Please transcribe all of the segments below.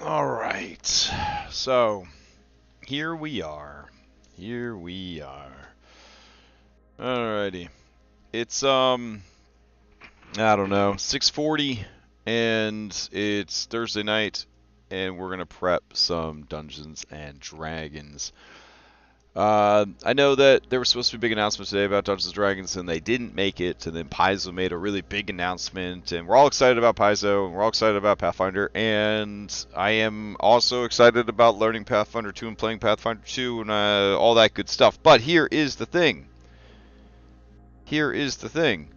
All right. So, here we are. Here we are. Alrighty. It's I don't know, 6:40 and it's Thursday night and we're going to prep some Dungeons and Dragons. I know that there was supposed to be a big announcement today about Dungeons and Dragons, and they didn't make it. And then Paizo made a really big announcement, and we're all excited about Paizo, and we're all excited about Pathfinder. And I am also excited about learning Pathfinder 2 and playing Pathfinder 2 and all that good stuff. But here is the thing. Here is the thing.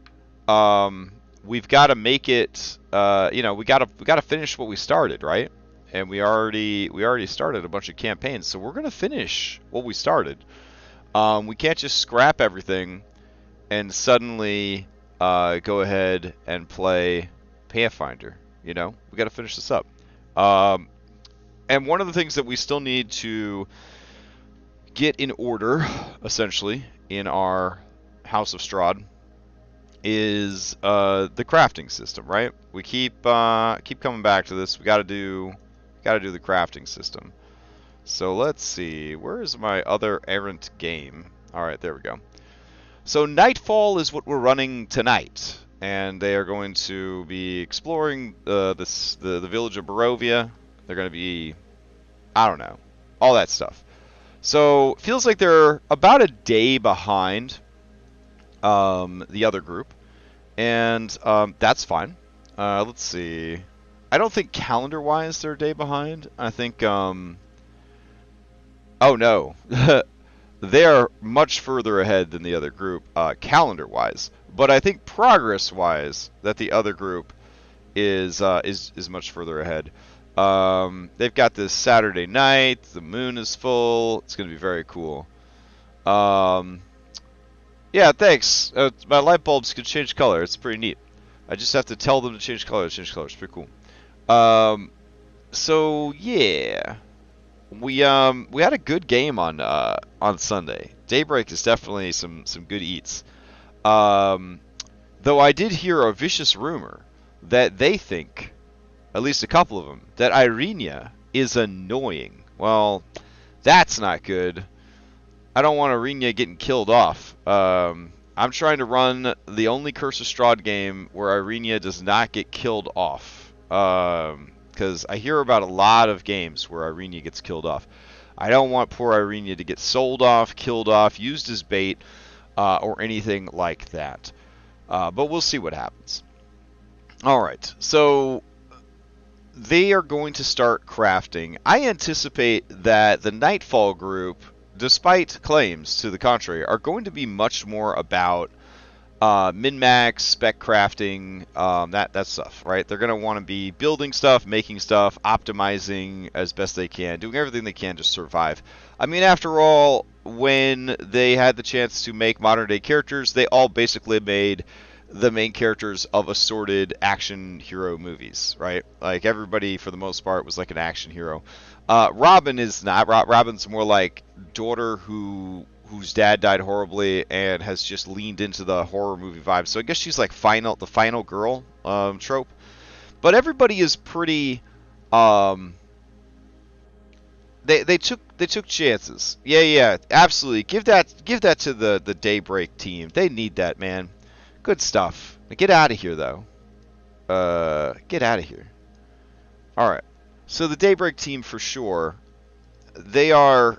We've got to make it. We gotta finish what we started, right? And we already started a bunch of campaigns, so we're gonna finish what we started. We can't just scrap everything and suddenly go ahead and play Pathfinder. We got to finish this up. And one of the things that we still need to get in order, essentially, in our House of Strahd, is the crafting system, right? We keep coming back to this. We got to do the crafting system. So let's see, where is my other errant game? All right, there we go. So Nightfall is what we're running tonight, and they are going to be exploring the village of Barovia. They're going to be, I don't know, all that stuff. So feels like they're about a day behind the other group, and that's fine. Let's see. I don't think calendar-wise they're a day behind. I think, oh no, they are much further ahead than the other group, calendar-wise. But I think progress-wise, that the other group is much further ahead. They've got this Saturday night. The moon is full. It's going to be very cool. Yeah, thanks. My light bulbs can change color. It's pretty neat. I just have to tell them to change color. It's pretty cool. So yeah, we had a good game on Sunday. Daybreak is definitely some good eats. Though I did hear a vicious rumor that they think, at least a couple of them, that Irenia is annoying. Well, that's not good. I don't want Irenia getting killed off. I'm trying to run the only Curse of Strahd game where Irenia does not get killed off. Because I hear about a lot of games where Irenia gets killed off. I don't want poor Irenia to get sold off, killed off, used as bait, or anything like that. But we'll see what happens. Alright, so they are going to start crafting. I anticipate that the Nightfall group, despite claims to the contrary, are going to be much more about min-max, spec crafting, that stuff, right? They're going to want to be building stuff, making stuff, optimizing as best they can, doing everything they can to survive. I mean, after all, when they had the chance to make modern-day characters, they all basically made the main characters of assorted action hero movies, right? Like, everybody, for the most part, was like an action hero. Robin is not. Robin's more like daughter whose dad died horribly and has just leaned into the horror movie vibe. So I guess she's like the final girl trope. But everybody is pretty. They took chances. Yeah, absolutely. Give that to the Daybreak team. They need that, man. Good stuff. Get out of here, though. Get out of here. All right. So the Daybreak team, for sure, they're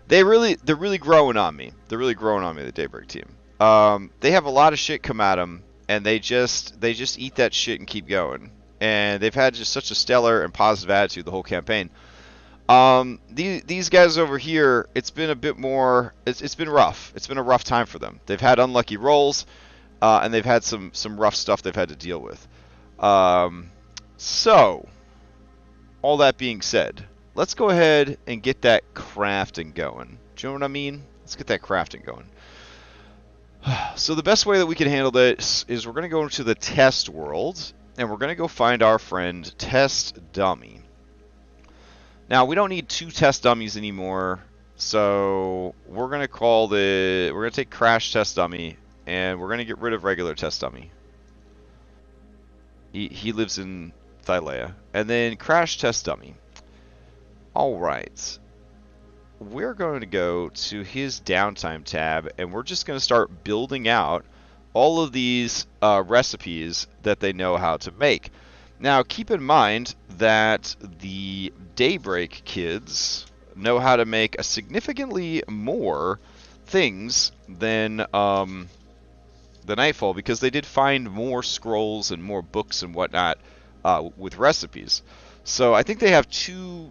really growing on me. They're really growing on me, the Daybreak team. They have a lot of shit come at them, and they just eat that shit and keep going. And they've had just such a stellar and positive attitude the whole campaign. These guys over here, it's been a bit more. It's been rough. It's been a rough time for them. They've had unlucky rolls, and they've had some rough stuff they've had to deal with. So, all that being said, let's go ahead and get that crafting going. Do you know what I mean? Let's get that crafting going. So the best way that we can handle this is we're going to go into the test world, and we're going to go find our friend Test Dummy. Now, we don't need 2 test dummies anymore, so we're going to take Crash Test Dummy, and we're going to get rid of regular Test Dummy. He lives in Thylea. And then crash test dummy. Alright. We're going to go to his downtime tab, and we're just going to start building out all of these recipes that they know how to make. Now, keep in mind that the Daybreak kids know how to make a significantly more things than the Nightfall, because they did find more scrolls and more books and whatnot with recipes. So I think they have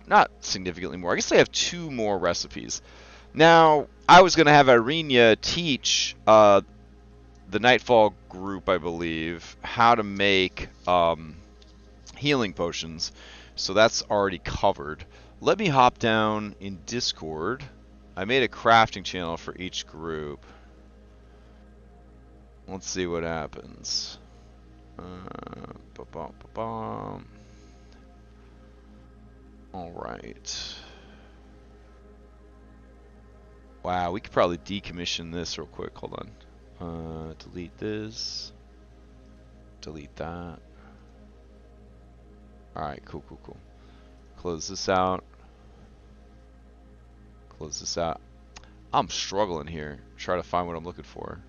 not significantly more, I guess they have 2 more recipes. Now, I was going to have Irenia teach the Nightfall group, I believe, how to make healing potions. So that's already covered. Let me hop down in Discord. I made a crafting channel for each group. Let's see what happens. Alright. Wow, we could probably decommission this real quick. Hold on. Delete this. Delete that. Alright, cool. Close this out. Close this out. I'm struggling here. Try to find what I'm looking for.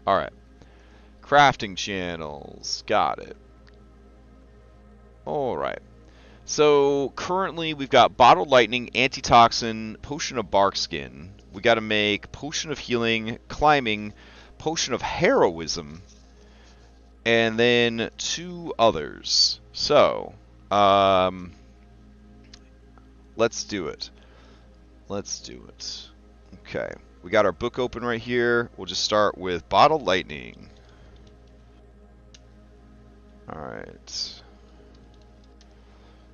Alright. Crafting channels. Got it. Alright. So, currently we've got Bottled Lightning, Antitoxin, Potion of Bark Skin. We gotta make Potion of Healing, Climbing, Potion of Heroism, and then 2 others. So, let's do it. Okay, we got our book open right here. We'll just start with Bottled Lightning. Alright.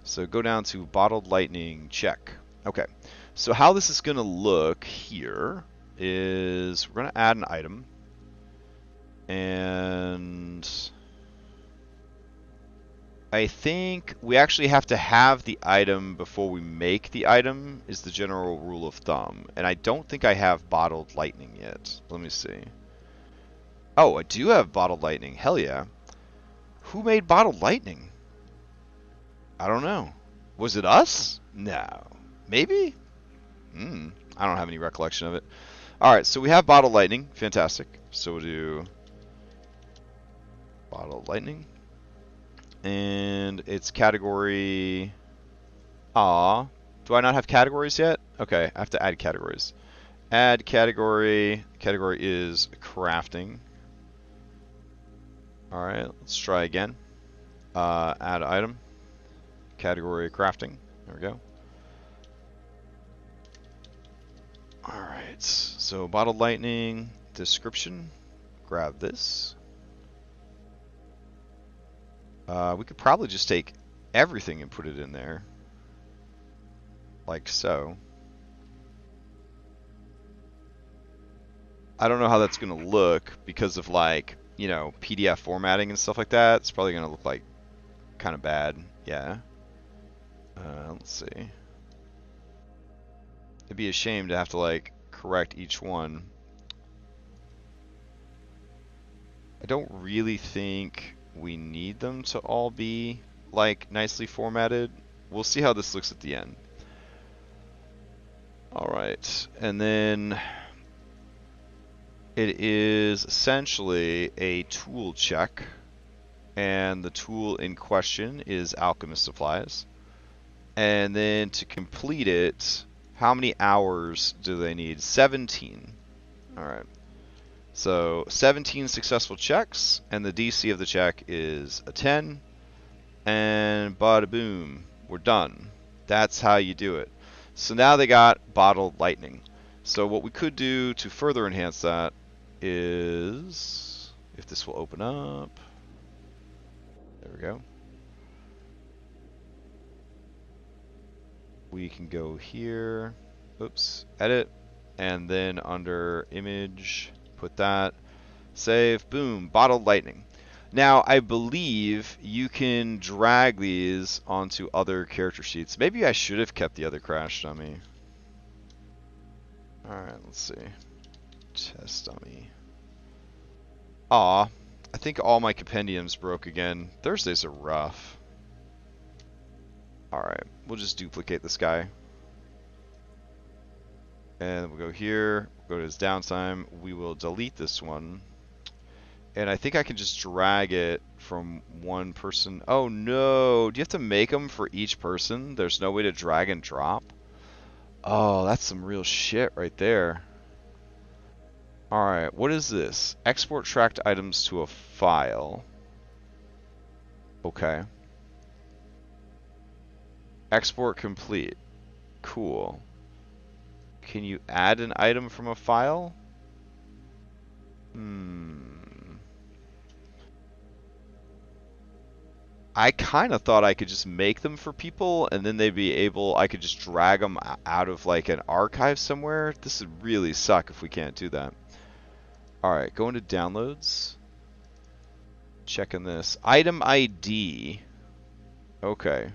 So go down to Bottled Lightning, check. Okay, so how this is going to look here is we're going to add an item. And I think we actually have to have the item before we make the item, is the general rule of thumb. And I don't think I have Bottled Lightning yet. Let me see. Oh, I do have Bottled Lightning. Hell yeah. Who made Bottled Lightning? I don't know. Was it us? No. Maybe? I don't have any recollection of it. Alright, so we have Bottled Lightning. Fantastic. So we'll do Bottled Lightning. And it's category... Do I not have categories yet? Okay, I have to add categories. Add category. Category is crafting. Alright, let's try again. Add item. Category crafting. There we go. Alright, so Bottled Lightning, description. Grab this. We could probably just take everything and put it in there. Like so. I don't know how that's going to look because of, like, you know, PDF formatting and stuff like that. It's probably going to look like kind of bad. Yeah. Let's see. It'd be a shame to have to, like, correct each one. I don't really think we need them to all be, like, nicely formatted. We'll see how this looks at the end. Alright, and then it is essentially a tool check, and the tool in question is Alchemist Supplies. And then to complete it, how many hours do they need? 17. Alright. So 17 successful checks, and the DC of the check is a 10. And bada boom, we're done. That's how you do it. So now they got Bottled Lightning. So what we could do to further enhance that is, if this will open up, there we go. We can go here, oops, edit, and then under image, put that, save, boom, Bottled Lightning. Now, I believe you can drag these onto other character sheets. Maybe I should have kept the other crash dummy. Alright, let's see. Test dummy. Aw, I think all my compendiums broke again. Thursdays are rough. Alright, we'll just duplicate this guy. And we'll go here, go to his downtime. We will delete this one. And I think I can just drag it from one person. Oh no, do you have to make them for each person? There's no way to drag and drop? Oh, that's some real shit right there. Alright, what is this? Export tracked items to a file. Okay. Export complete. Cool. Can you add an item from a file? I kind of thought I could just make them for people and then they'd be able, I could just drag them out of like an archive somewhere. This would really suck if we can't do that. Alright, go into downloads. Checking this. Item ID. Okay.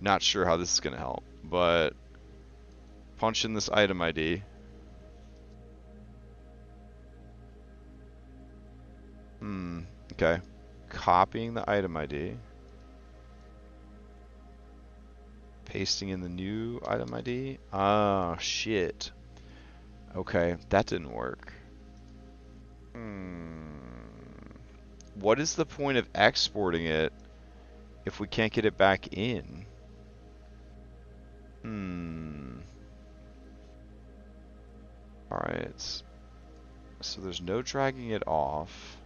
Not sure how this is going to help, but punch in this item ID. Okay. Copying the item ID. Pasting in the new item ID. Ah, shit. Okay, that didn't work. What is the point of exporting it if we can't get it back in? Alright. So there's no dragging it off.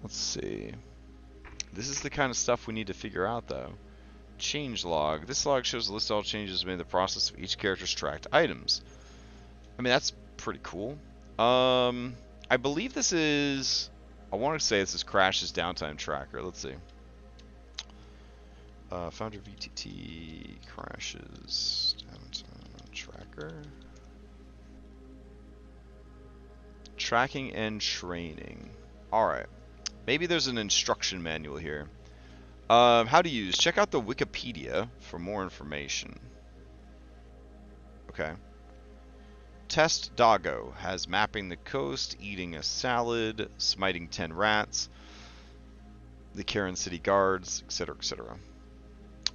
Let's see. This is the kind of stuff we need to figure out, though. Change log. This log shows a list of all changes made in the process of each character's tracked items. I mean, that's pretty cool. I believe this is... I want to say this is Crash's downtime tracker. Let's see. Founder VTT Crash's downtime tracker. Tracking and training. Alright. Maybe there's an instruction manual here. How to use. Check out the Wikipedia for more information. Okay. Test Doggo has mapping the coast, eating a salad, smiting 10 rats, the Karen City Guards, etc., etc.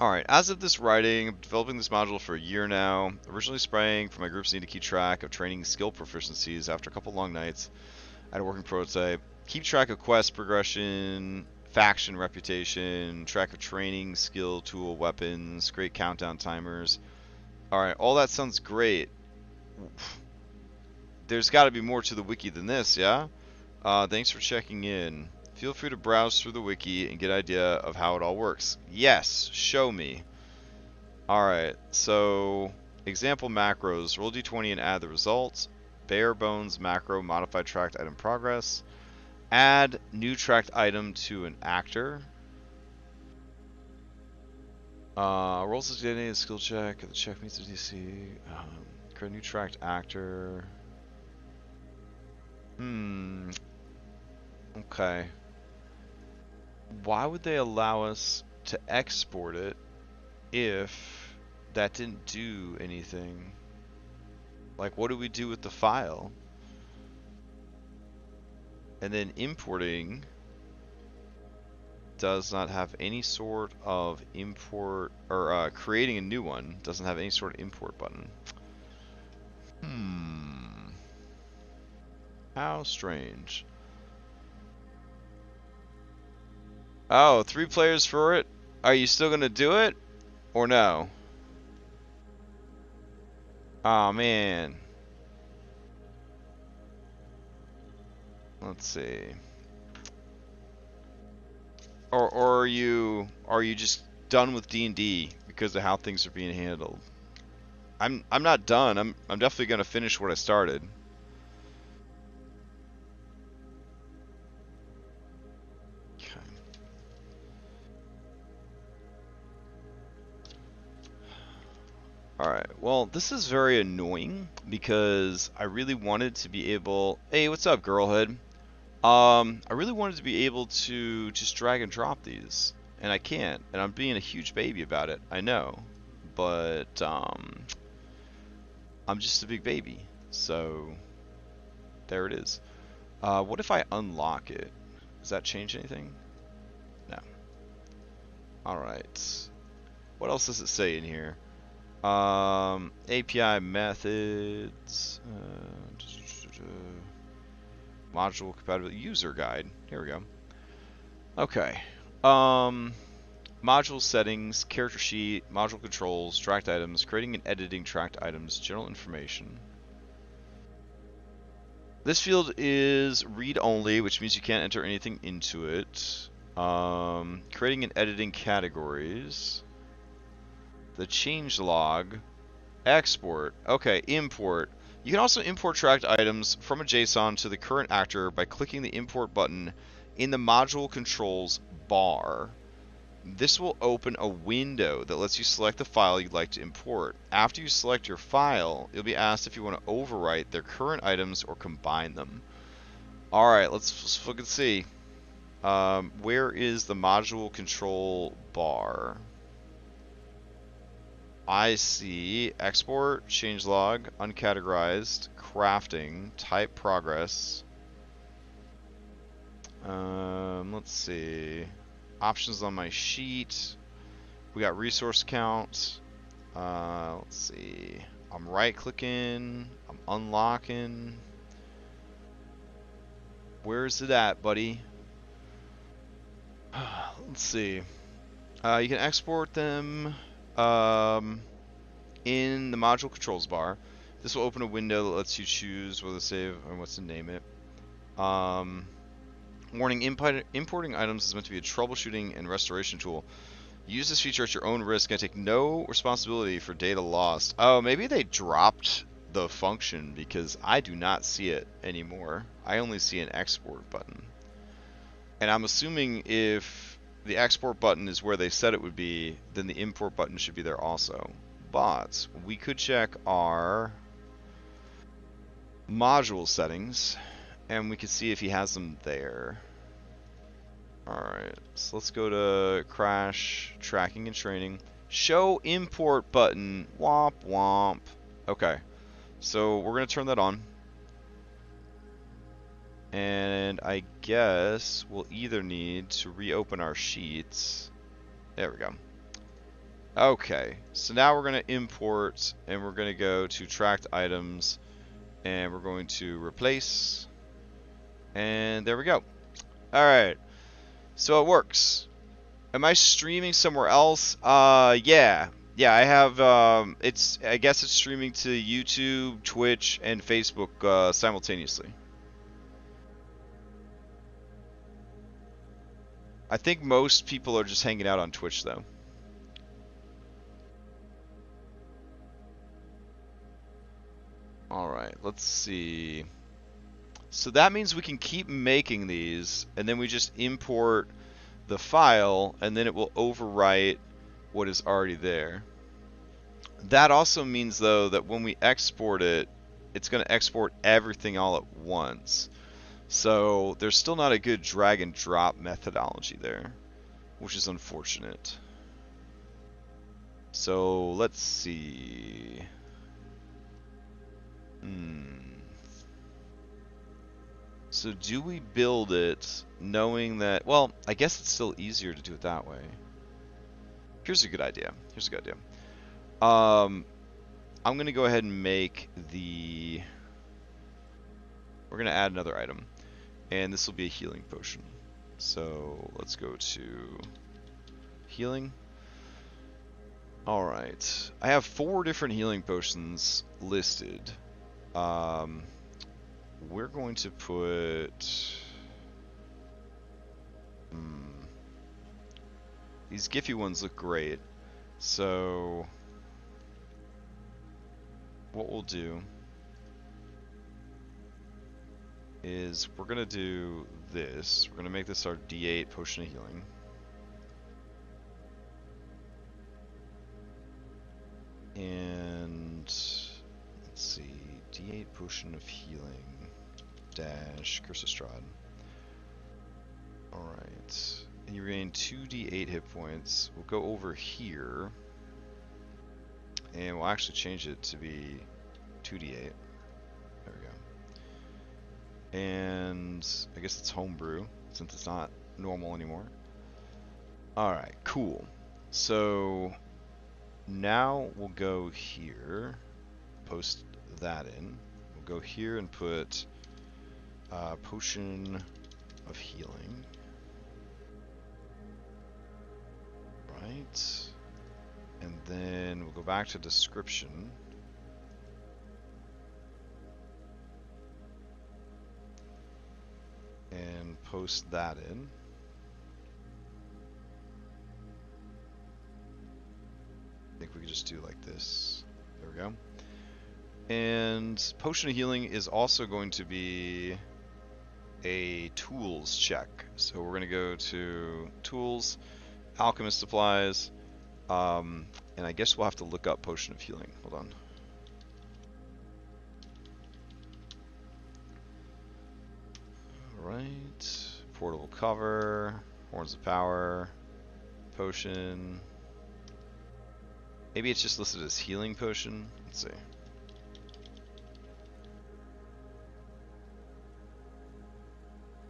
Alright, as of this writing, I'm developing this module for a year now. Originally spraying for my group's need to keep track of training skill proficiencies after a couple long nights. I had a working prototype. Keep track of quest progression, faction reputation, track of training, skill, tool, weapons, great countdown timers. Alright, all that sounds great. There's got to be more to the wiki than this, yeah? Thanks for checking in. Feel free to browse through the wiki and get an idea of how it all works. Yes, show me. Alright, so example macros. Roll d20 and add the results. Bare bones macro, modify tracked item progress. Add new tracked item to an actor. Rolls is getting a skill check. The check meets the DC. Create a new tracked actor. Okay. Why would they allow us to export it if that didn't do anything? Like, what do we do with the file? And then importing does not have any sort of import, or creating a new one doesn't have any sort of import button. How strange. Oh, 3 players for it? Are you still gonna do it? Or no? Oh man. Let's see. Or are you just done with D&D because of how things are being handled? I'm not done. I'm definitely gonna finish what I started. Okay. Alright, well, this is very annoying because I really wanted to be able... Hey, what's up, girlhood? I really wanted to be able to just drag and drop these, and I can't, and I'm being a huge baby about it, I know, but, I'm just a big baby, so, there it is. What if I unlock it? Does that change anything? No. Alright. What else does it say in here? API methods. Module compatibility. User guide. Here we go. Okay. Module settings, character sheet, module controls, tracked items, creating and editing tracked items, general information. This field is read-only, which means you can't enter anything into it. Creating and editing categories. The changelog. Export. Okay, import. You can also import tracked items from a JSON to the current actor by clicking the import button in the module controls bar. This will open a window that lets you select the file you'd like to import. After you select your file, you'll be asked if you want to overwrite their current items or combine them. Alright, let's fucking see. Where is the module control bar? I see export, changelog, uncategorized, crafting, type progress. Let's see. Options on my sheet. We got resource count. Let's see. I'm right clicking. I'm unlocking. Where is it at, buddy? Let's see. You can export them in the module controls bar. This will open a window that lets you choose whether to save or what to name it. Warning, importing items is meant to be a troubleshooting and restoration tool. Use this feature at your own risk and take no responsibility for data lost. Oh, maybe they dropped the function because I do not see it anymore. I only see an export button. And I'm assuming if the export button is where they said it would be, then the import button should be there also. But we could check our module settings and we can see if he has them there. Alright, so let's go to crash, tracking and training. Show import button. Womp womp. Okay, so we're going to turn that on. And I guess we'll either need to reopen our sheets. There we go. Okay, so now we're going to import and we're going to go to tracked items and we're going to replace. And there we go. Alright, so it works. Am I streaming somewhere else? Yeah, I have, I guess it's streaming to YouTube, Twitch, and Facebook simultaneously. I think most people are just hanging out on Twitch, though. Alright, let's see. So that means we can keep making these, and then we just import the file, and then it will overwrite what is already there. That also means, though, that when we export it, it's going to export everything all at once. So there's still not a good drag and drop methodology there, which is unfortunate. So let's see. So do we build it knowing that, well, I guess it's still easier to do it that way. Here's a good idea. I'm going to go ahead and make the, we're going to add another item. And this will be a healing potion. So let's go to healing. Alright. I have 4 different healing potions listed. We're going to put... These Giphy ones look great. So what we'll do is we're going to do this. We're going to make this our D8 potion of healing. And let's see, D8 potion of healing dash Curse of Strahd. Alright, and you regain 2d8 hit points. We'll go over here and we'll actually change it to be 2d8. There we go. And I guess it's homebrew. since it's not normal anymore. Alright, cool. So now we'll go here, post that in. We'll go here and put potion of healing. Right. And then we'll go back to description. And post that in. I think we could just do like this. There we go. And potion of healing is also going to be a tools check. So we're going to go to tools, alchemist supplies, and I guess we'll have to look up potion of healing. Hold on. Alright. Portable cover, horns of power, potion. Maybe it's just listed as healing potion. Let's see.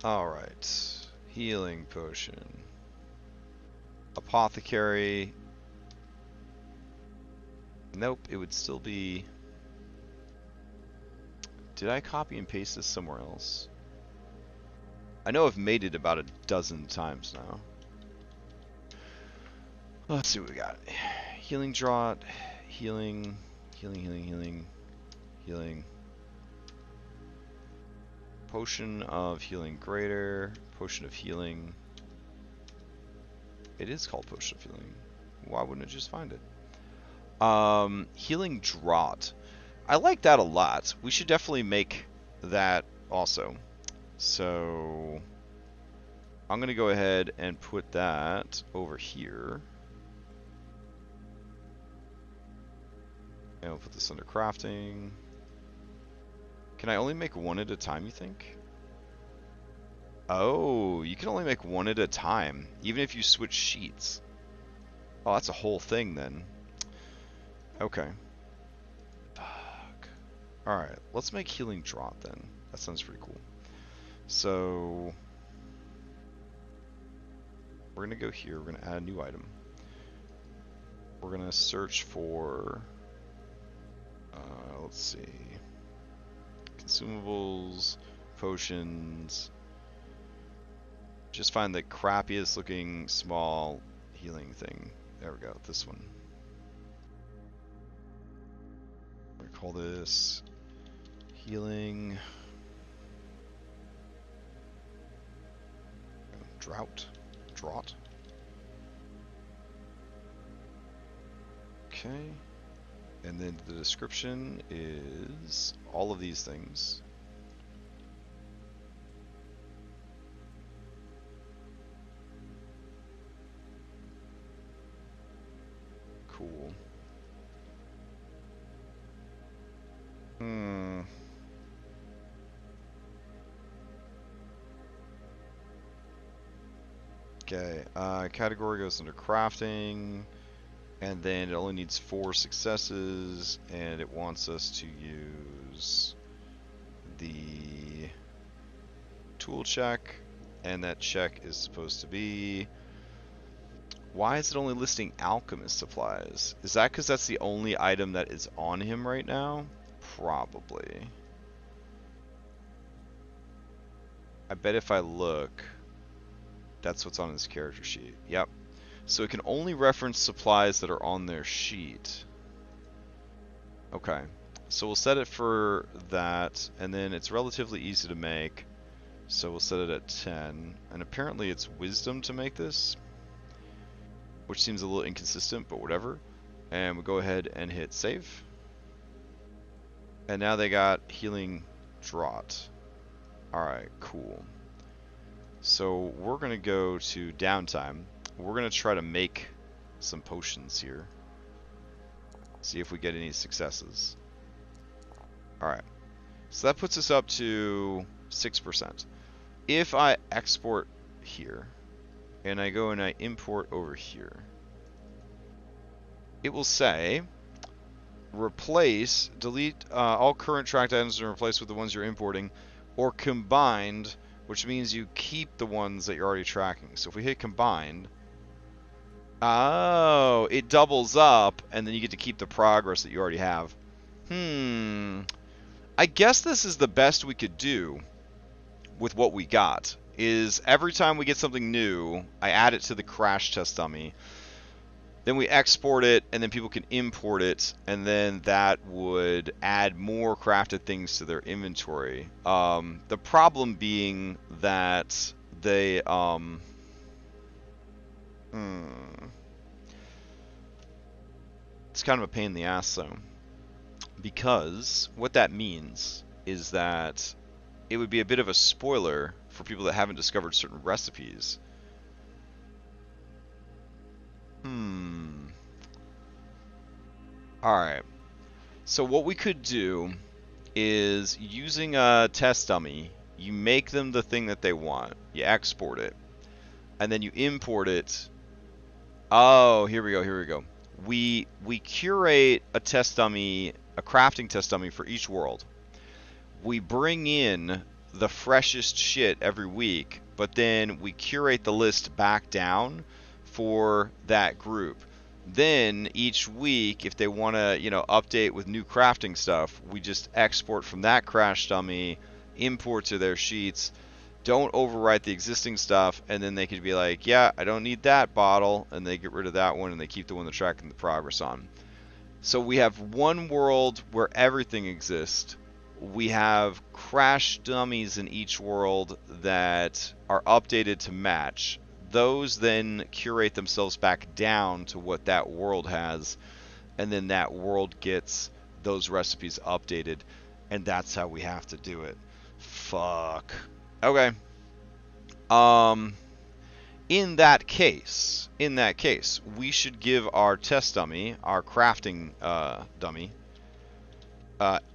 Alright. Healing potion. Apothecary. Nope, it would still be... Did I copy and paste this somewhere else? I know I've made it about a dozen times now. Let's see what we got. Healing draught, healing, healing. Potion of healing greater, potion of healing. It is called potion of healing. Why wouldn't it just find it? Healing draught. I like that a lot. We should definitely make that also. So I'm going to go ahead and put that over here. And we'll put this under crafting. Can I only make one at a time, you think? Oh, you can only make one at a time, even if you switch sheets. Oh, that's a whole thing then. Okay. Fuck. Alright, let's make healing draught then. That sounds pretty cool. So we're going to go here, we're going to add a new item. We're going to search for, let's see, consumables, potions. Just find the crappiest looking small healing thing. There we go, this one. We're going to call this healing draught. Okay. And then the description is all of these things. Cool. Okay, category goes under crafting, and then it only needs 4 successes, and it wants us to use the tool check, and that check is supposed to be... Why is it only listing alchemist supplies? Is that because that's the only item that is on him right now? Probably. I bet if I look, that's what's on his character sheet. Yep. So it can only reference supplies that are on their sheet. Okay. So we'll set it for that, and then it's relatively easy to make. So we'll set it at 10. And apparently it's wisdom to make this, which seems a little inconsistent, but whatever. And we'll go ahead and hit save. And now they got healing draught. Alright, cool. So we're going to go to downtime. We're going to try to make some potions here. See if we get any successes. Alright. So that puts us up to 6%. If I export here, and I go and I import over here, it will say replace, delete all current tracked items and replace with the ones you're importing, or combined which means you keep the ones that you're already tracking. So if we hit combined, oh, it doubles up, and then you get to keep the progress that you already have. I guess this is the best we could do with what we got, is every time we get something new, I add it to the crash test dummy. Then we export it, and then people can import it, and then that would add more crafted things to their inventory. The problem being that they, it's kind of a pain in the ass, though. Because what that means is that it would be a bit of a spoiler for people that haven't discovered certain recipes. Alright. So what we could do is, using a test dummy, you make them the thing that they want. You export it. And then you import it. Oh, here we go. We curate a test dummy, a crafting test dummy for each world. We bring in the freshest shit every week, but then we curate the list back down for that group. Then each week, if they want to, update with new crafting stuff, we just export from that crash dummy, import to their sheets, don't overwrite the existing stuff, and then they could be like, yeah, I don't need that bottle, and they get rid of that one, and they keep the one they're tracking the progress on. So we have one world where everything exists. We have crash dummies in each world that are updated to match. Those then curate themselves back down to what that world has, and then that world gets those recipes updated, and that's how we have to do it. Fuck. Okay. In that case, we should give our test dummy, our crafting dummy,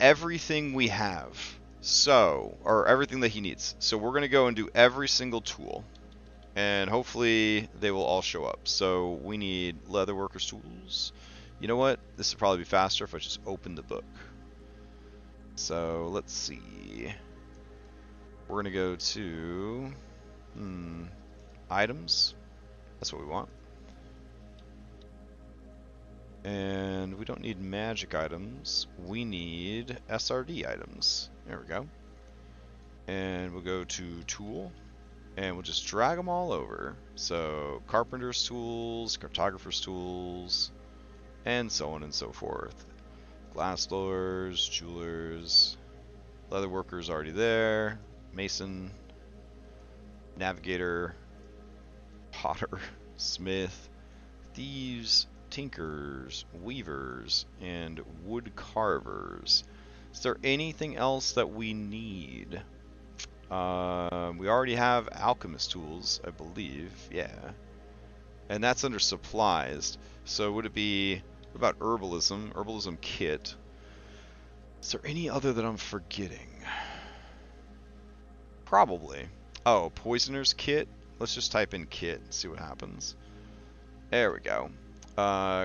everything we have. So, or everything that he needs. So we're going to go and do every single tool. And hopefully they will all show up. So we need leatherworkers tools. You know what? This would probably be faster if I just open the book. So let's see. We're going to go to items. That's what we want. And we don't need magic items. We need SRD items. There we go. And we'll go to tool. And we'll just drag them all over. So, carpenter's tools, cartographer's tools, and so on and so forth. Glassblowers, jewelers, leatherworkers already there, mason, navigator, potter, smith, thieves, tinkers, weavers, and wood carvers. Is there anything else that we need? We already have alchemist tools, I believe. Yeah. And that's under supplies. So would it be... What about herbalism? Herbalism kit. Is there any other that I'm forgetting? Probably. Oh, poisoner's kit? Let's just type in kit and see what happens. There we go.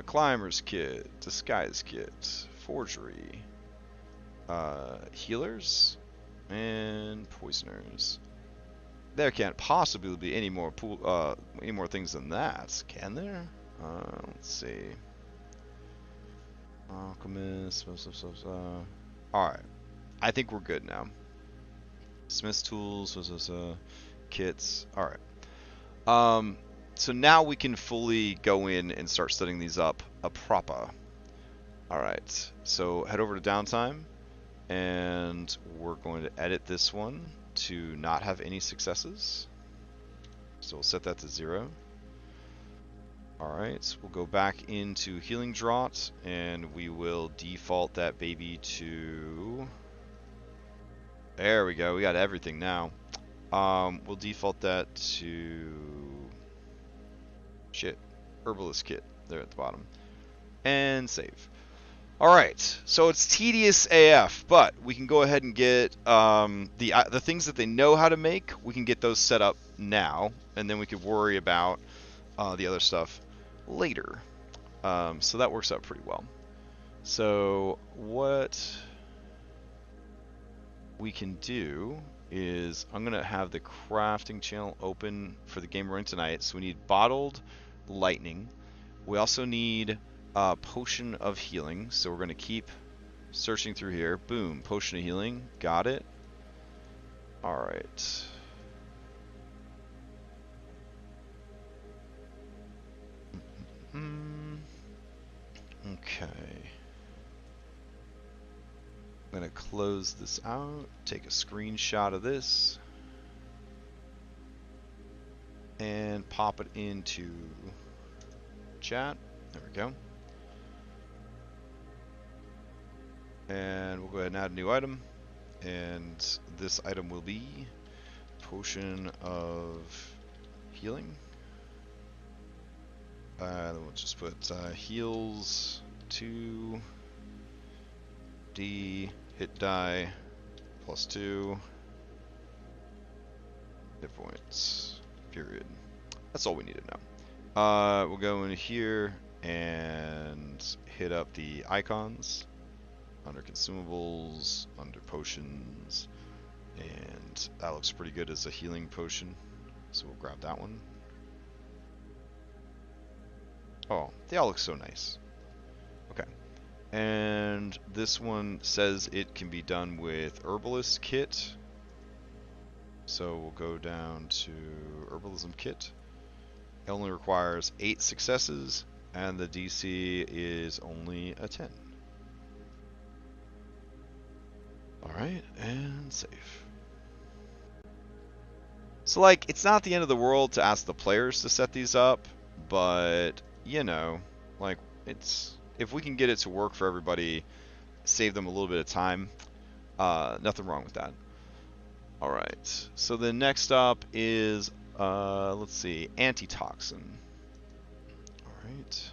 Climber's kit. Disguise kit. Forgery. Healers? And poisoners. There can't possibly be any more things than that, can there? Let's see. Alchemist. Alright. I think we're good now. Smith's tools. Kits. Alright. So now we can fully go in and start setting these up proper. Alright. So head over to downtime. And we're going to edit this one to not have any successes. So we'll set that to 0. Alright, we'll go back into healing draught and we will default that baby to... There we go, we got everything now. We'll default that to... Herbalist kit, there at the bottom. And save. Alright, so it's tedious AF, but we can go ahead and get the things that they know how to make, we can get those set up now, and then we could worry about the other stuff later. So that works out pretty well. So what we can do is I'm going to have the crafting channel open for the game we're in tonight. So we need bottled lightning. We also need a potion of healing. So we're going to keep searching through here. Boom, potion of healing. Got it. All right. Okay. I'm going to close this out, take a screenshot of this, and pop it into chat. There we go. And we'll go ahead and add a new item. And this item will be Potion of Healing. Then we'll just put heals 2 D hit die +2 hit points. Period. That's all we need to know. We'll go in here and hit up the icons under consumables, under potions, and that looks pretty good as a healing potion. So we'll grab that one. Oh, they all look so nice. Okay. And this one says it can be done with Herbalist Kit. So we'll go down to Herbalism Kit. It only requires 8 successes, and the DC is only a 10. Alright, and save. So, like, it's not the end of the world to ask the players to set these up, but, you know, like, it's... if we can get it to work for everybody, save them a little bit of time, nothing wrong with that. Alright, so the next up is, let's see, antitoxin. Alright.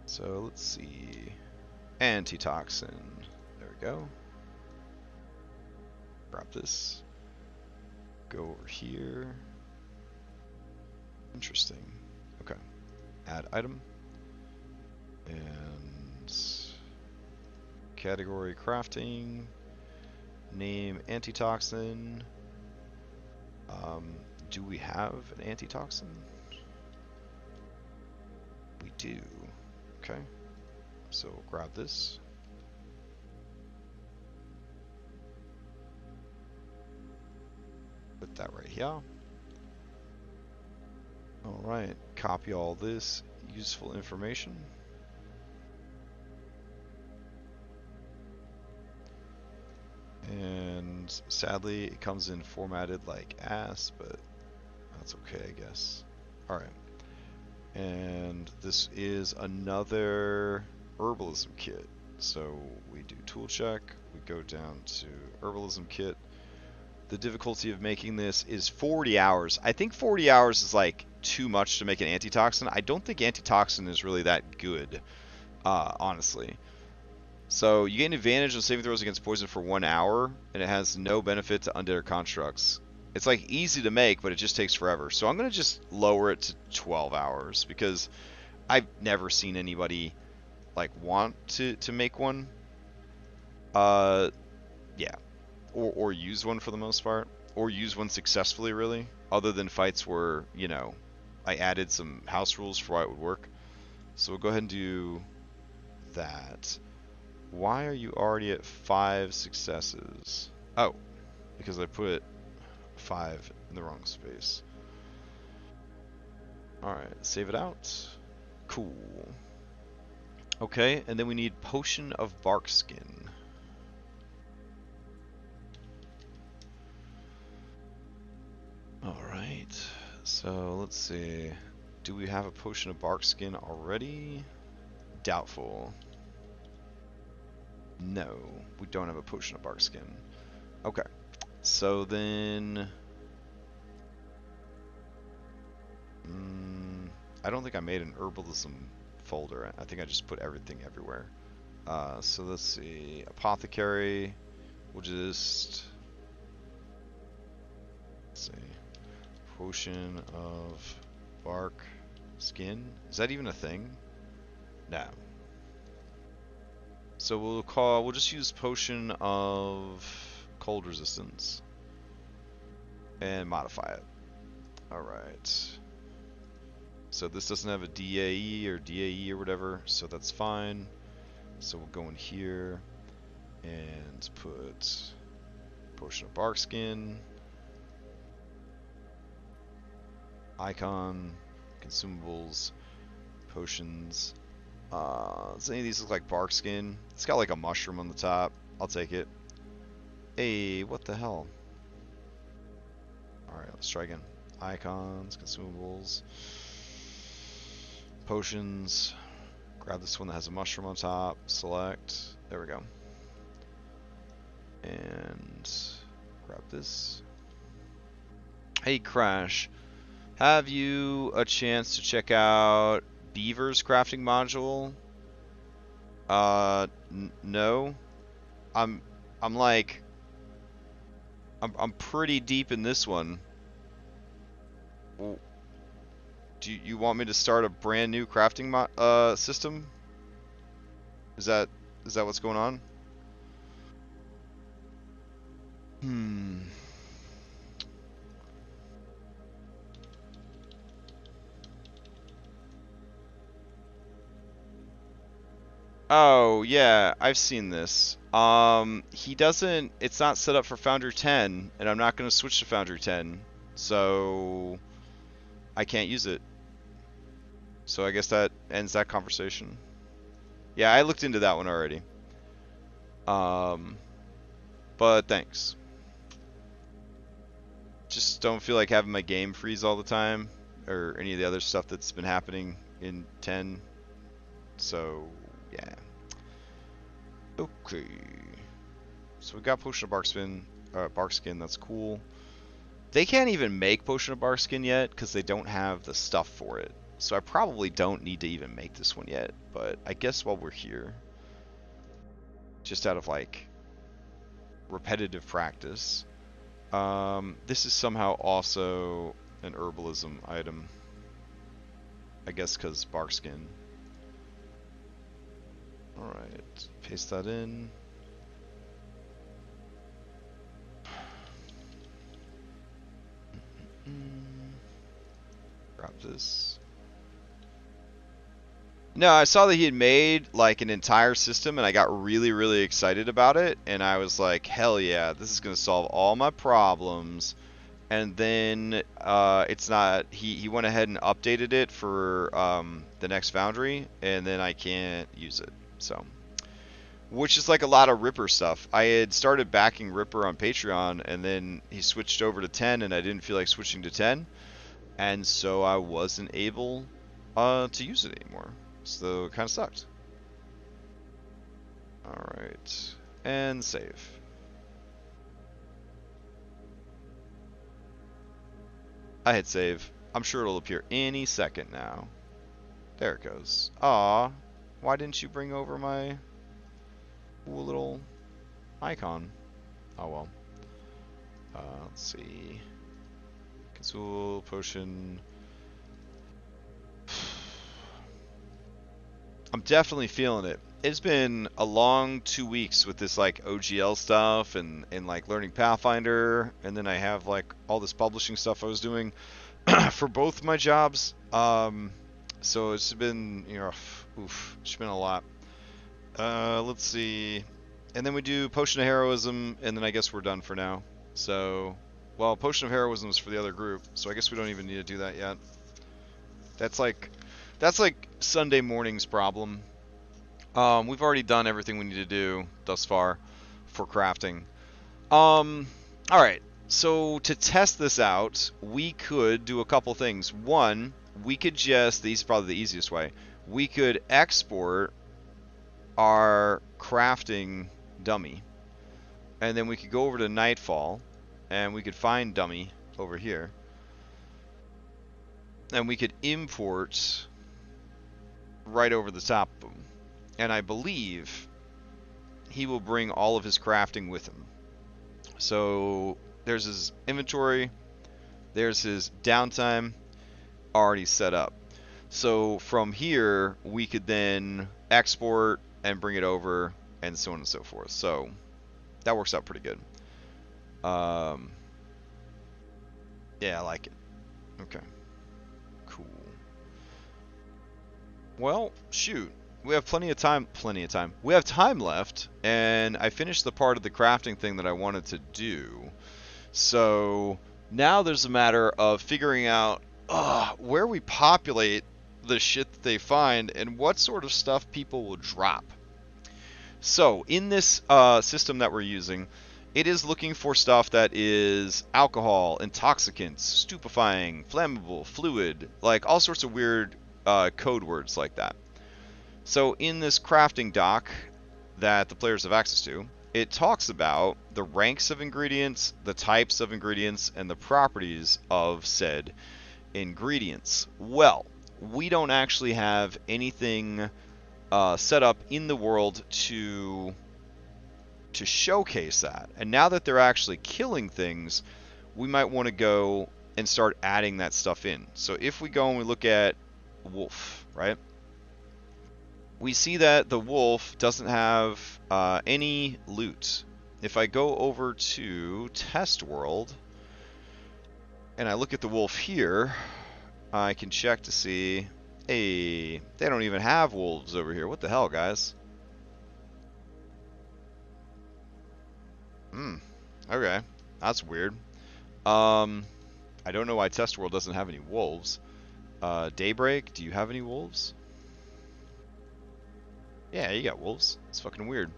So let's see, antitoxin. There we go. Grab this. Go over here. Interesting. Okay. Add item. And category crafting. Name antitoxin. Do we have an antitoxin? We do. Okay. So we'll grab this. Put that right here. Alright, copy all this useful information. And sadly, it comes in formatted like ass, but that's okay, I guess. Alright. And this is another Herbalism Kit. So we do tool check, we go down to Herbalism Kit. The difficulty of making this is 40 hours. I think 40 hours is like too much to make an antitoxin. I don't think antitoxin is really that good, honestly. So you gain advantage on saving throws against poison for 1 hour, and it has no benefit to undead or constructs. It's like easy to make, but it just takes forever. So I'm going to just lower it to 12 hours because I've never seen anybody like want to make one. Yeah. Or use one for the most part, or use one successfully, really, other than fights where, you know, I added some house rules for why it would work. So we'll go ahead and do that. Why are you already at 5 successes? Oh, because I put 5 in the wrong space. Alright, save it out. Cool. Okay, and then we need Potion of Bark Skin. Alright, so let's see. Do we have a Potion of Bark Skin already? Doubtful. No, we don't have a Potion of Bark Skin. Okay, so then... I don't think I made an herbalism folder. I think I just put everything everywhere. So let's see. Apothecary. We'll just... let's see. Potion of Bark Skin. Is that even a thing? No. So we'll just use potion of cold resistance and modify it. All right. So this doesn't have a DAE or DAE or whatever, so that's fine. So we'll go in here and put potion of bark skin, icon, consumables, potions. Does any of these look like bark skin? It's got like a mushroom on the top. I'll take it. Hey, what the hell? Alright, let's try again. Icons, consumables, potions. Grab this one that has a mushroom on top. Select. There we go. And grab this. Hey, Crash. Have you a chance to check out Beaver's crafting module? No. I'm pretty deep in this one. Well, do you want me to start a brand new crafting system? Is that what's going on? Oh, yeah, I've seen this. He doesn't, it's not set up for Foundry 10, and I'm not going to switch to Foundry 10, so I can't use it. So I guess that ends that conversation. Yeah, I looked into that one already. But thanks. Just don't feel like having my game freeze all the time, or any of the other stuff that's been happening in 10. So, yeah. Okay. So we got Potion of Bark Skin, that's cool. They can't even make Potion of Bark Skin yet, because they don't have the stuff for it. So I probably don't need to even make this one yet, but I guess while we're here, just out of like repetitive practice, this is somehow also an herbalism item. I guess because bark skin. Alright, paste that in. Grab this. No, I saw that he had made like an entire system, and I got really, really excited about it. And I was like, hell yeah, this is going to solve all my problems. And then it's not. He went ahead and updated it for the next Foundry, and then I can't use it. So, which is like a lot of Ripper stuff. I had started backing Ripper on Patreon, and then he switched over to 10, and I didn't feel like switching to 10, and so I wasn't able to use it anymore. So it kind of sucked. Alright. And save. I hit save. I'm sure it'll appear any second now. There it goes. Aw. Why didn't you bring over my cool little icon? Oh well. Let's see. Console, potion. I'm definitely feeling it. It's been a long 2 weeks with this like OGL stuff and like learning Pathfinder, and then I have like all this publishing stuff I was doing for both my jobs. So it's been, you know, it's been a lot. Let's see. And then we do Potion of Heroism, and then I guess we're done for now. So, well, Potion of Heroism is for the other group, so I guess we don't even need to do that yet. That's like Sunday morning's problem. We've already done everything we need to do thus far for crafting. Alright, so to test this out, we could do a couple things. One, we could just, this is probably the easiest way, we could export our crafting dummy, and then we could go over to Nightfall, and we could find dummy over here, and we could import right over the top of him. And I believe he will bring all of his crafting with him. So there's his inventory, there's his downtime already set up. So from here we could then export and bring it over and so on and so forth. So that works out pretty good. Yeah, I like it. Okay, cool. Well, shoot. We have plenty of time. We have time left, and I finished the part of the crafting thing that I wanted to do. So now there's a matter of figuring out where we populate the shit that they find and what sort of stuff people will drop. So in this system that we're using, it is looking for stuff that is alcohol, intoxicants, stupefying, flammable, fluid, like all sorts of weird code words like that. So in this crafting doc that the players have access to, it talks about the ranks of ingredients, the types of ingredients, and the properties of said ingredients. Well, we don't actually have anything set up in the world to showcase that. And now that they're actually killing things, we might want to go and start adding that stuff in. So if we go and we look at wolf, right? We see that the wolf doesn't have any loot. If I go over to test world and I look at the wolf here, I can check to see, hey, they don't even have wolves over here. What the hell, guys? Okay, that's weird. I don't know why test world doesn't have any wolves. Daybreak, do you have any wolves? Yeah, you got wolves. It's fucking weird.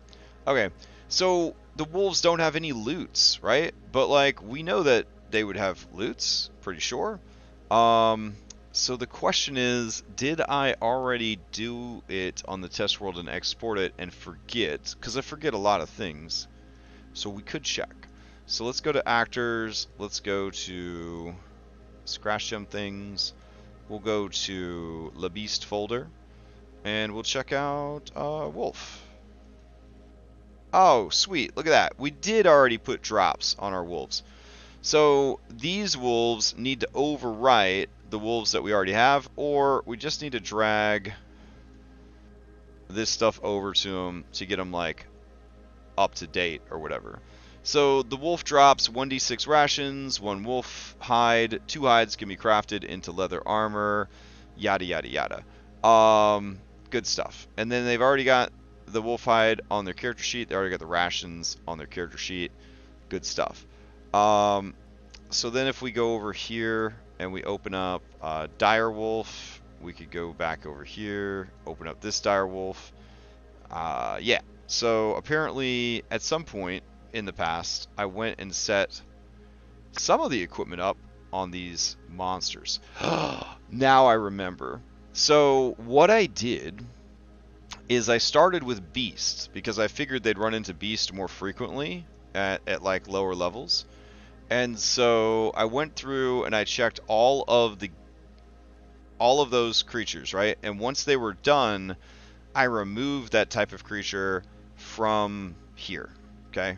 Okay, so the wolves don't have any loots, right? But like, we know that they would have loots, pretty sure. So the question is, did I already do it on the test world and export it and forget? Because I forget a lot of things. So we could check. So let's go to actors. Let's go to scratch gem things. We'll go to Le Beast folder. And we'll check out wolf. Oh, sweet. Look at that. We did already put drops on our wolves. So these wolves need to overwrite the wolves that we already have, or we just need to drag this stuff over to them to get them like up to date or whatever. So the wolf drops 1d6 rations, 1 wolf hide, 2 hides can be crafted into leather armor, yada yada yada. Good stuff. And then they've already got the wolf hide on their character sheet. They already got the rations on their character sheet. Good stuff. So then if we go over here and we open up dire wolf, we could go back over here, open up this dire wolf. Yeah. So apparently at some point in the past, I went and set some of the equipment up on these monsters. Now I remember. So what I did is I started with beasts because I figured they'd run into beast more frequently at like lower levels. And so I went through and I checked all of those creatures, right? And once they were done, I removed that type of creature from here, okay?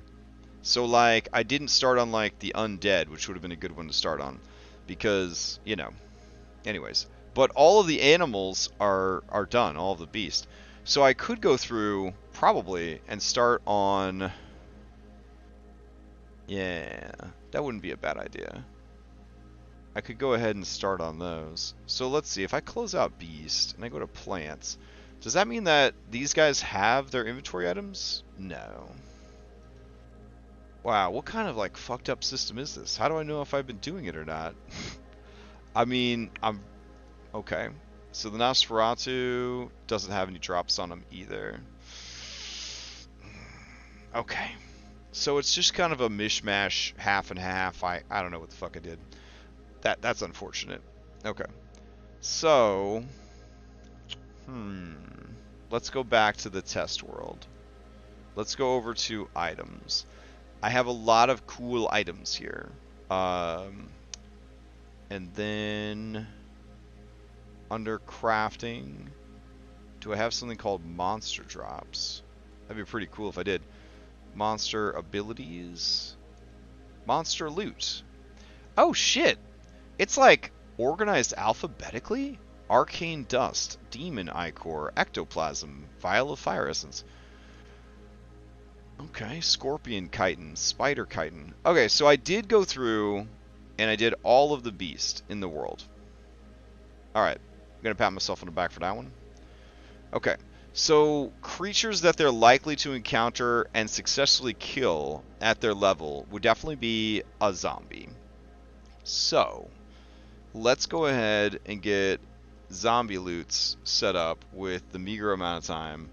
So like I didn't start on like the undead, which would have been a good one to start on because, you know, anyways. But all of the animals are done, all of the beasts. So I could go through probably and start on, yeah, that wouldn't be a bad idea. I could go ahead and start on those. So let's see, if I close out beast and I go to plants, does that mean that these guys have their inventory items? No. Wow, what kind of like fucked up system is this? How do I know if I've been doing it or not? I mean, okay. So the Nosferatu doesn't have any drops on them either. Okay. So it's just kind of a mishmash, half and half. I don't know what the fuck I did. That's unfortunate. Okay. So, let's go back to the test world. Let's go over to items. I have a lot of cool items here. And then under crafting, do I have something called monster drops? That'd be pretty cool if I did. Monster abilities. Monster loot. Oh shit! It's like organized alphabetically? Arcane dust, demon ichor, ectoplasm, vial of fire essence. Okay, scorpion chitin, spider chitin. Okay, so I did go through and I did all of the beasts in the world. Alright, I'm going to pat myself on the back for that one. Okay, so creatures that they're likely to encounter and successfully kill at their level would definitely be a zombie. So, let's go ahead and get zombie loots set up with the meager amount of time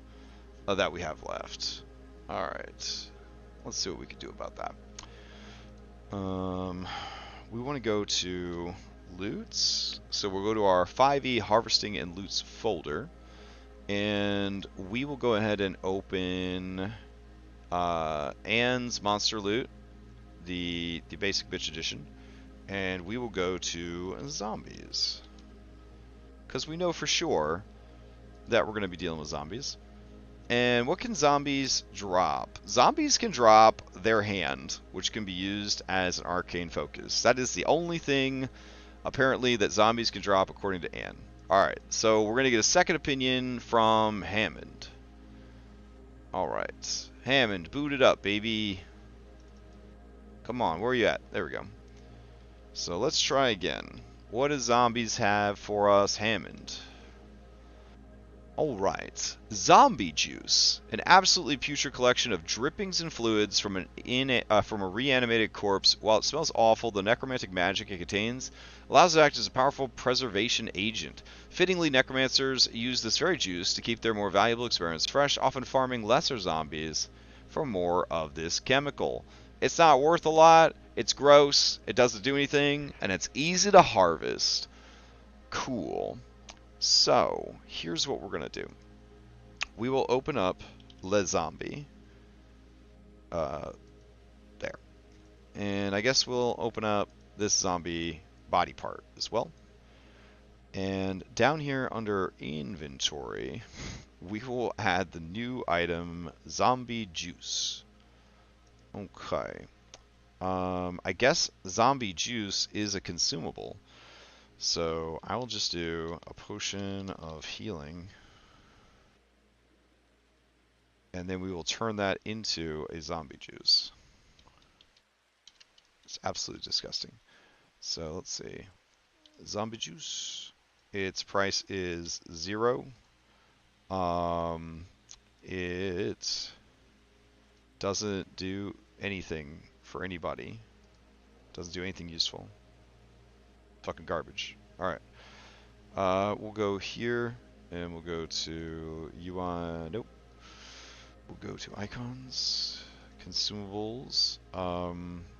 that we have left. Alright, let's see what we can do about that. We want to go to loots, so we'll go to our 5e harvesting and loots folder, and we will go ahead and open Anne's monster loot, the basic bitch edition, and we will go to zombies, because we know for sure that we're going to be dealing with zombies. And what can zombies drop? Zombies can drop their hand, which can be used as an arcane focus. That is the only thing, apparently, that zombies can drop, according to Anne. Alright, so we're going to get a second opinion from Hammond. Alright, Hammond, boot it up, baby. Come on, where are you at? There we go. So let's try again. What do zombies have for us, Hammond? Alright, zombie juice, an absolutely putrid collection of drippings and fluids from a reanimated corpse. While it smells awful, the necromantic magic it contains allows it to act as a powerful preservation agent. Fittingly, necromancers use this very juice to keep their more valuable experiments fresh, often farming lesser zombies for more of this chemical. It's not worth a lot, it's gross, it doesn't do anything, and it's easy to harvest. Cool. So, here's what we're going to do. We will open up Le Zombie. There. And I guess we'll open up this zombie body part as well. And down here under inventory, we will add the new item, Zombie Juice. Okay. I guess Zombie Juice is a consumable. So I will just do a potion of healing, and then we will turn that into a zombie juice. It's absolutely disgusting. So let's see. Zombie juice. Its price is 0. It doesn't do anything for anybody. Doesn't do anything useful. Fucking garbage. Alright. We'll go here, and we'll go to UI. Nope. We'll go to icons, consumables.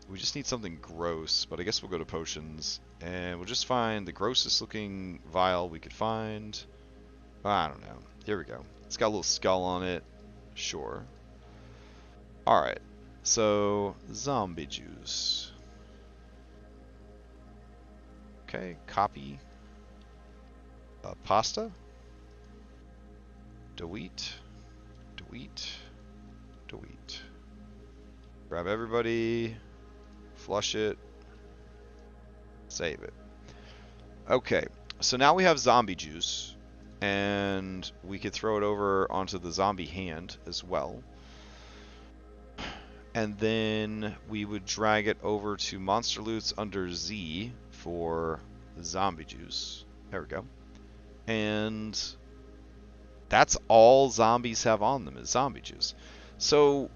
We just need something gross, but I guess we'll go to potions, and we'll just find the grossest looking vial we could find. I don't know. Here we go. It's got a little skull on it. Sure. Alright. So, zombie juice. Okay, copy. Pasta. Delete. Delete. Delete. Grab everybody. Flush it. Save it. Okay, so now we have zombie juice, and we could throw it over onto the zombie hand as well. And then we would drag it over to Monster Loots under Z for zombie juice. There we go. And that's all zombies have on them, is zombie juice. So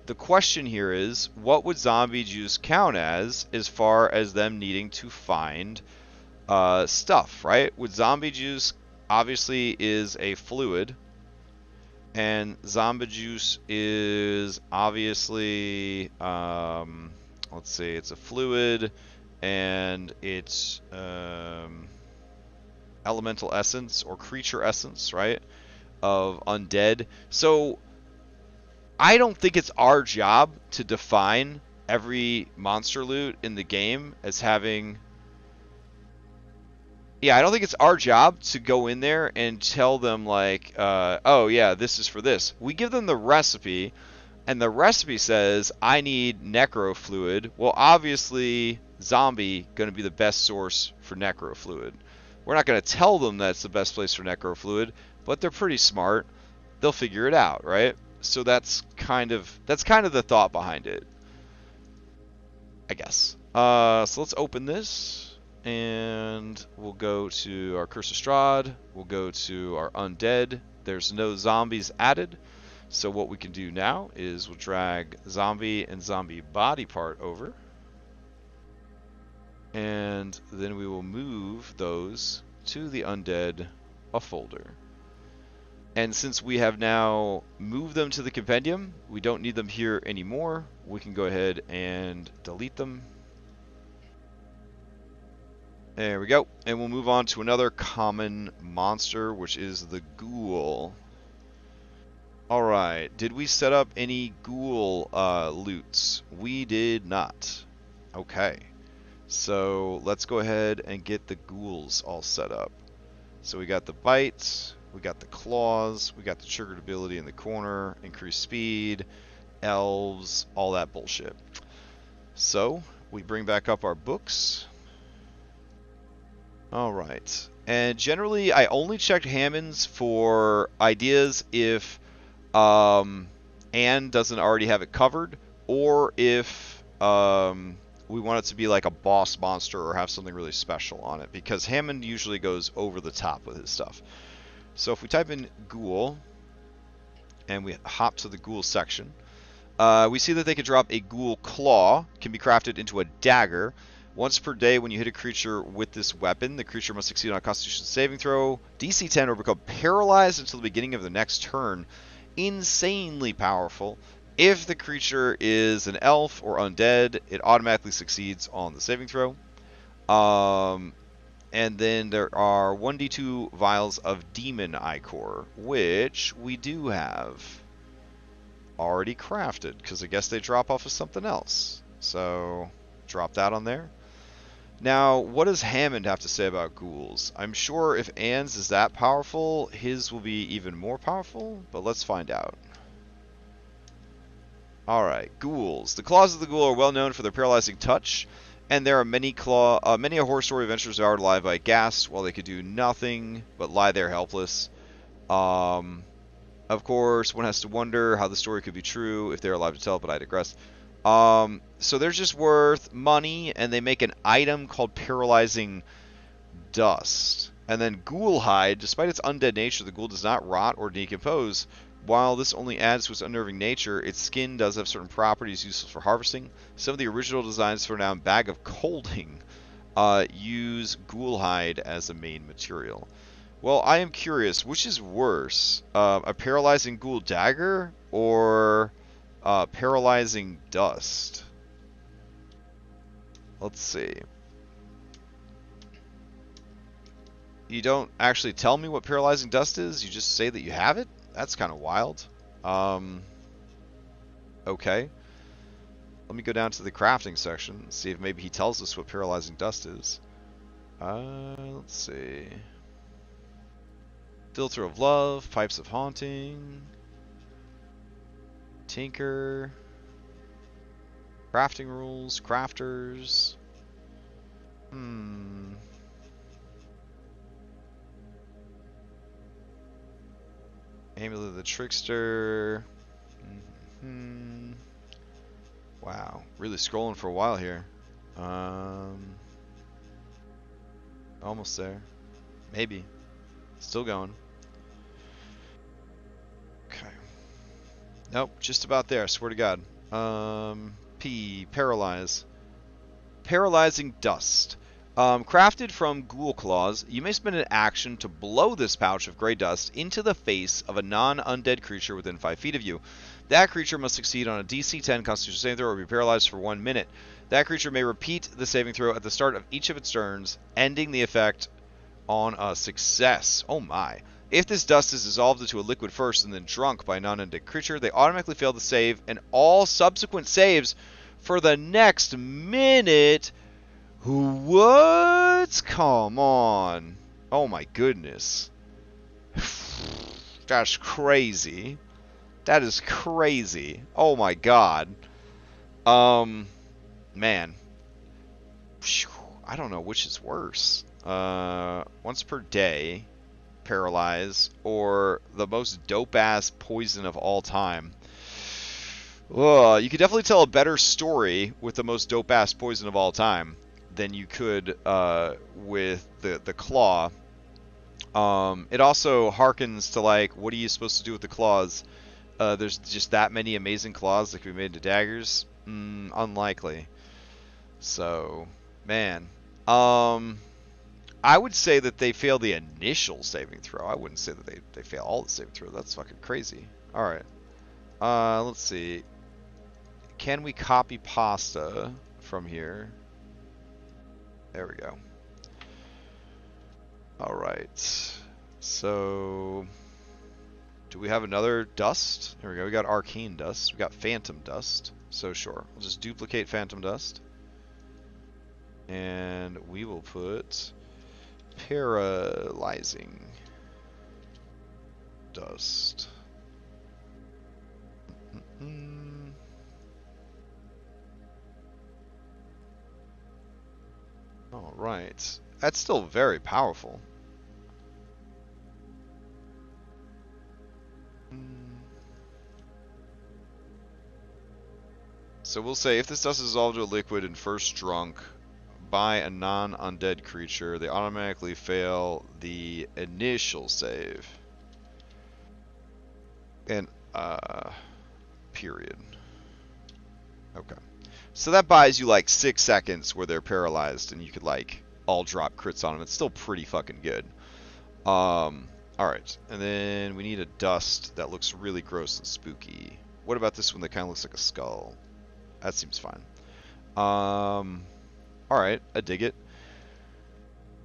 the question here is, what would zombie juice count as far as them needing to find stuff, right? Would zombie juice obviously is a fluid, and zombie juice is obviously, let's see, it's a fluid, and it's elemental essence or creature essence, right, of undead. So I don't think it's our job to define every monster loot in the game as having... Yeah, I don't think it's our job to go in there and tell them, like, oh yeah, this is for this. We give them the recipe, and the recipe says, I need necro fluid. Well, obviously, zombie going to be the best source for necro fluid. We're not going to tell them that's the best place for necro fluid, but they're pretty smart. They'll figure it out, right? So that's kind of the thought behind it, I guess. So let's open this, and we'll go to our Curse of Strahd. We'll go to our Undead. There's no zombies added. So what we can do now is we'll drag zombie and zombie body part over. And then we will move those to the Undead a folder. And since we have now moved them to the compendium, we don't need them here anymore. We can go ahead and delete them. There we go. And we'll move on to another common monster, which is the ghoul. Alright, did we set up any ghoul loots? We did not. Okay. So let's go ahead and get the ghouls all set up. So we got the bites, we got the claws, we got the triggered ability in the corner, increased speed, elves, all that bullshit. So we bring back up our books. Alright. And generally I only checked Hammond's for ideas if Anne doesn't already have it covered, or if we want it to be like a boss monster or have something really special on it, because Hammond usually goes over the top with his stuff. So if we type in ghoul and we hop to the ghoul section, we see that they can drop a ghoul claw, can be crafted into a dagger. Once per day, when you hit a creature with this weapon, the creature must succeed on a Constitution saving throw, DC 10, or become paralyzed until the beginning of the next turn. Insanely powerful. If the creature is an elf or undead, it automatically succeeds on the saving throw. And then there are 1d2 vials of demon ichor, which we do have already crafted, because I guess they drop off of something else. So drop that on there. Now, what does Hammond have to say about ghouls? I'm sure if Anne's is that powerful, his will be even more powerful, but let's find out. Alright, ghouls. The claws of the ghoul are well known for their paralyzing touch, and there are many a horror story adventurers devoured alive by ghast, while they could do nothing but lie there helpless. Of course, one has to wonder how the story could be true if they're alive to tell, but I digress. So they're just worth money, and they make an item called Paralyzing Dust. And then Ghoul Hide, despite its undead nature, the ghoul does not rot or decompose. While this only adds to its unnerving nature, its skin does have certain properties useful for harvesting. Some of the original designs for now Bag of Colding use Ghoul Hide as a main material. Well, I am curious, which is worse, a Paralyzing Ghoul Dagger or Paralyzing Dust? Let's see. You don't actually tell me what Paralyzing Dust is, you just say that you have it? That's kind of wild. Okay. Let me go down to the crafting section and see if maybe he tells us what Paralyzing Dust is. Let's see. Filter of Love, Pipes of Haunting, Tinker, Crafting Rules, Crafters. Amulet of the Trickster. Wow, really scrolling for a while here. Almost there. Maybe. Still going. Okay. Nope, just about there, I swear to God. P, Paralyze. Paralyzing Dust. Crafted from ghoul claws, you may spend an action to blow this pouch of gray dust into the face of a non-undead creature within 5 feet of you. That creature must succeed on a DC 10 Constitution saving throw or be paralyzed for 1 minute. That creature may repeat the saving throw at the start of each of its turns, ending the effect on a success. Oh my. If this dust is dissolved into a liquid first and then drunk by a non-undead creature, they automatically fail to save, and all subsequent saves for the next minute. What? Come on. Oh my goodness. That's crazy. That is crazy. Oh my god. Man. I don't know which is worse. Once per day. paralyze or the most dope-ass poison of all time. You could definitely tell a better story with the most dope-ass poison of all time than you could with the claw. It also harkens to, like, what are you supposed to do with the claws? There's just that many amazing claws that can be made into daggers? Unlikely. So, man. I would say that they fail the initial saving throw. I wouldn't say that they fail all the saving throw. That's fucking crazy. Alright. Let's see. Can we copy pasta from here? There we go. Alright. So, do we have another dust? There we go. We got arcane dust. We got phantom dust. So sure. We'll just duplicate phantom dust. And we will put paralyzing dust. All right. That's still very powerful. So we'll say if this dust is dissolved to a liquid and first drunk by a non-undead creature, they automatically fail the initial save. And, period. Okay. So that buys you like 6 seconds where they're paralyzed and you could like all drop crits on them. It's still pretty fucking good. Alright. And then we need a dust that looks really gross and spooky. What about this one that kind of looks like a skull? That seems fine. Alright, I dig it.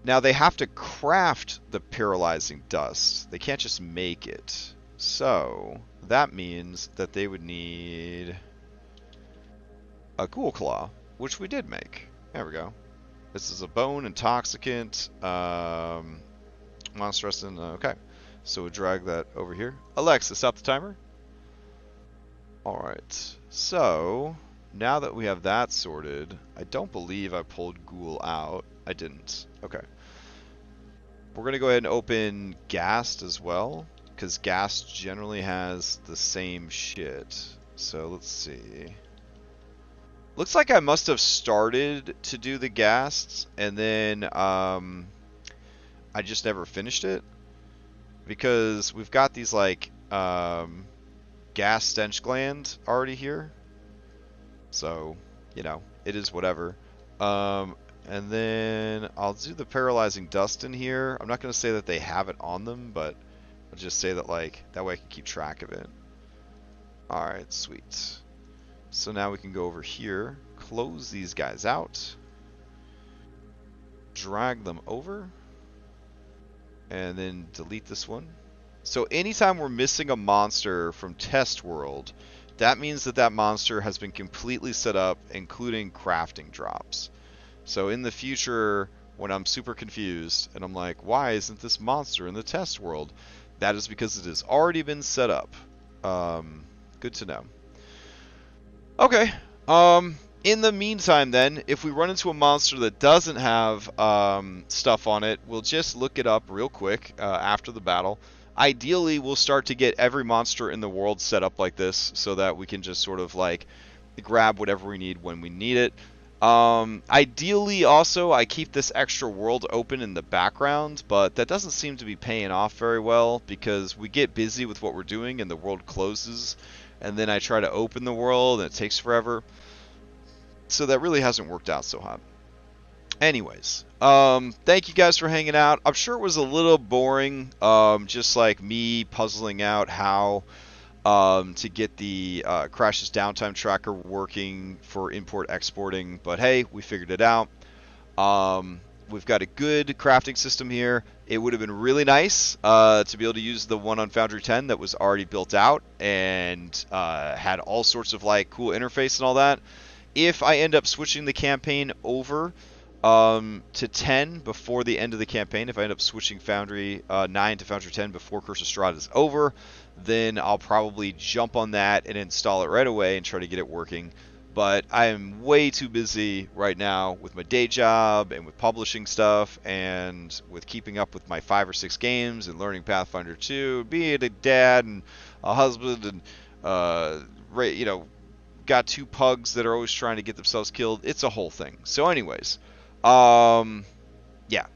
Now they have to craft the paralyzing dust. They can't just make it. So that means that they would need a ghoul claw, which we did make. There we go. This is a bone intoxicant. Monster essence. Okay. So we'll drag that over here. Alexa, stop the timer. Alright. So now that we have that sorted, I don't believe I pulled ghoul out. I didn't. Okay. We're going to go ahead and open Ghast as well, because Ghast generally has the same shit. So let's see. Looks like I must have started to do the Ghasts, and then I just never finished it. Because we've got these like gas stench gland already here. So, you know, it is whatever. And then I'll do the paralyzing dust in here. I'm not going to say that they have it on them, but I'll just say that, like, that way I can keep track of it. Alright, sweet. So now we can go over here, close these guys out, drag them over, and then delete this one. So anytime we're missing a monster from Test World, that means that that monster has been completely set up, including crafting drops. So in the future, when I'm super confused, and I'm like, why isn't this monster in the Test World? That is because it has already been set up. Good to know. Okay. In the meantime then, if we run into a monster that doesn't have stuff on it, we'll just look it up real quick after the battle. Ideally, we'll start to get every monster in the world set up like this so that we can just sort of like grab whatever we need when we need it. Ideally, also, I keep this extra world open in the background, but that doesn't seem to be paying off very well because we get busy with what we're doing and the world closes, and then I try to open the world and it takes forever. So that really hasn't worked out so hot. Anyways, thank you guys for hanging out. I'm sure it was a little boring, just like me puzzling out how to get the Crash's downtime tracker working for import exporting, but hey, we figured it out. We've got a good crafting system here. It would have been really nice to be able to use the one on Foundry 10 that was already built out and had all sorts of like cool interface and all that. If I end up switching the campaign over to 10 before the end of the campaign, if I end up switching Foundry 9 to Foundry 10 before Curse of Strahd is over, then I'll probably jump on that and install it right away and try to get it working. but I am way too busy right now with my day job and with publishing stuff and with keeping up with my 5 or 6 games and learning Pathfinder 2, being a dad and a husband and got 2 pugs that are always trying to get themselves killed. It's a whole thing. So anyways, yeah.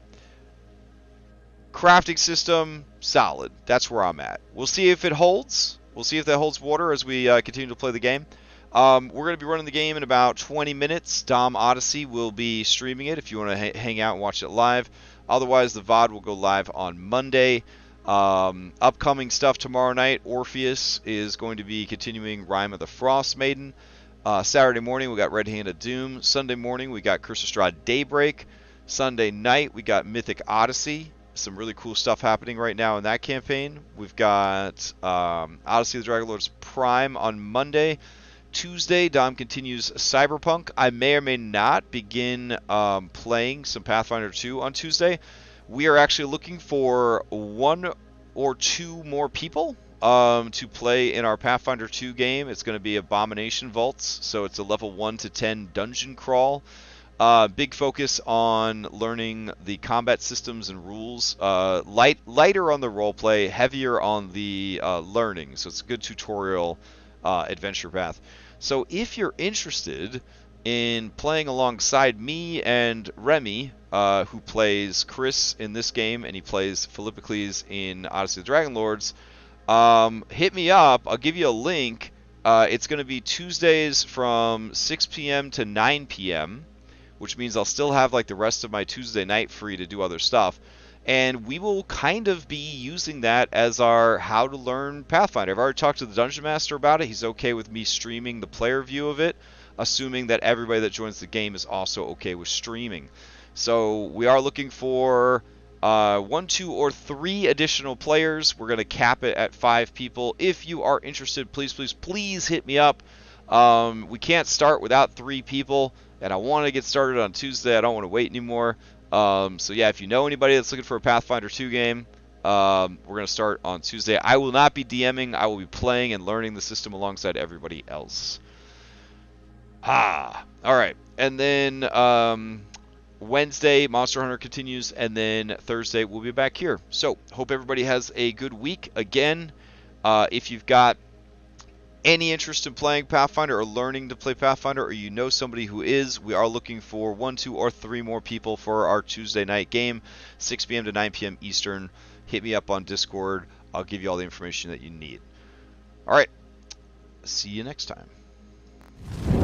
Crafting system, solid. That's where I'm at. We'll see if it holds. We'll see if that holds water as we continue to play the game. We're going to be running the game in about 20 minutes. Dom Odyssey will be streaming it if you want to hang out and watch it live. Otherwise, the VOD will go live on Monday. Upcoming stuff tomorrow night, Orpheus is going to be continuing Rime of the Frost Maiden. Saturday morning, we got Red Hand of Doom. Sunday morning, we got Curse of Strahd Daybreak. Sunday night, we got Mythic Odyssey. Some really cool stuff happening right now in that campaign. We've got Odyssey of the Dragonlords Prime on Monday. Tuesday, Dom continues Cyberpunk. I may or may not begin playing some Pathfinder 2 on Tuesday. We are actually looking for 1 or 2 more people to play in our Pathfinder 2 game. It's going to be Abomination Vaults, so it's a level 1 to 10 dungeon crawl. Big focus on learning the combat systems and rules. Lighter on the roleplay, heavier on the learning. So it's a good tutorial adventure path. So if you're interested in playing alongside me and Remy, who plays Chris in this game, and he plays Philippocles in Odyssey of the Dragonlords, hit me up. I'll give you a link. It's going to be Tuesdays from 6 p.m. to 9 p.m., which means I'll still have like the rest of my Tuesday night free to do other stuff. And we will kind of be using that as our how to learn Pathfinder. I've already talked to the Dungeon Master about it. He's okay with me streaming the player view of it, assuming that everybody that joins the game is also okay with streaming. So we are looking for 1, 2, or 3 additional players. We're going to cap it at 5 people. If you are interested, please hit me up. We can't start without 3 people, and I want to get started on Tuesday. I don't want to wait anymore. So yeah, if you know anybody that's looking for a Pathfinder 2 game, we're going to start on Tuesday. I will not be DMing. I will be playing and learning the system alongside everybody else. All right. And then Wednesday, Monster Hunter continues, and then Thursday we'll be back here. So hope everybody has a good week. Again, if you've got any interest in playing Pathfinder or learning to play Pathfinder, or you know somebody who is, we are looking for 1, 2, or 3 more people for our Tuesday night game, 6 p.m. to 9 p.m. Eastern. Hit me up on Discord. I'll give you all the information that you need. All right. See you next time.